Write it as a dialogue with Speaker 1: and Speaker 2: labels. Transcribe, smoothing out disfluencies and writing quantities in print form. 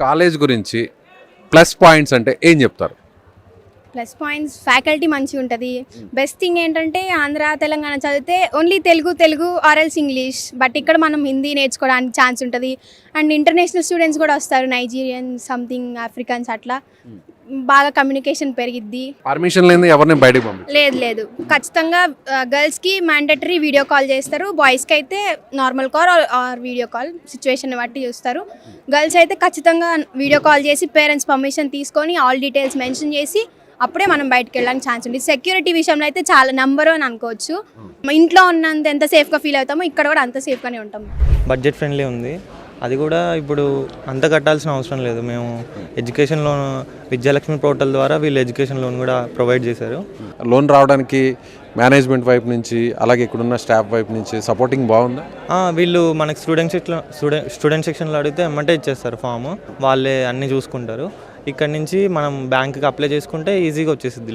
Speaker 1: College గురించి plus points అంటే ఏం చెప్తారు?
Speaker 2: ప్లస్ పాయింట్స్ ఫ్యాకల్టీ మంచిగా ఉంటుంది. బెస్ట్ థింగ్ ఏంటంటే ఆంధ్ర తెలంగాణ చదివితే ఓన్లీ తెలుగు ఆర్ఎల్స్ ఇంగ్లీష్, బట్ ఇక్కడ మనం హిందీ నేర్చుకోవడానికి ఛాన్స్ ఉంటుంది. అండ్ ఇంటర్నేషనల్ స్టూడెంట్స్ కూడా వస్తారు, నైజీరియన్ సంథింగ్ ఆఫ్రికన్స్, అట్లా బాగా కమ్యూనికేషన్ పెరిగిద్ది.
Speaker 1: పర్మిషన్ లేని ఎవరిని బయటకు పంపించారు?
Speaker 2: లేదు ఖచ్చితంగా గర్ల్స్కి మ్యాండటరీ వీడియో కాల్ చేస్తారు, బాయ్స్కి అయితే normal call or video call situation బట్టి చూస్తారు. గర్ల్స్ అయితే ఖచ్చితంగా వీడియో కాల్ చేసి పేరెంట్స్ పర్మిషన్ తీసుకొని ఆల్ డీటెయిల్స్ మెన్షన్ చేసి అప్పుడే మనం బయటకు వెళ్ళడానికి ఛాన్స్ ఉంది. సెక్యూరిటీ విషయంలో అయితే చాలా నెంబర్ అని అనుకోవచ్చు. ఇంట్లో ఉన్నంత ఎంత సేఫ్గా ఫీల్ అవుతామో ఇక్కడ కూడా అంత సేఫ్గానే ఉంటాం.
Speaker 3: బడ్జెట్ ఫ్రెండ్లీ ఉంది, అది కూడా ఇప్పుడు అంత కట్టాల్సిన అవసరం లేదు. మేము ఎడ్యుకేషన్ లోన్ విద్యాలక్ష్మి పోర్టల్ ద్వారా వీళ్ళు ఎడ్యుకేషన్ లోన్ కూడా ప్రొవైడ్ చేశారు.
Speaker 1: లోన్ రావడానికి మేనేజ్మెంట్ వైపు నుంచి అలాగే ఇక్కడున్న స్టాఫ్ వైపు నుంచి సపోర్టింగ్ బాగుందా?
Speaker 3: వీళ్ళు మనకి స్టూడెంట్ సెక్షన్లో అడిగితే ఎమ్మంటే ఇచ్చేస్తారు ఫామ్, వాళ్ళే అన్నీ చూసుకుంటారు. ఇక్కడ నుంచి మనం బ్యాంక్కి అప్లై చేసుకుంటే ఈజీగా వచ్చేసిద్ది.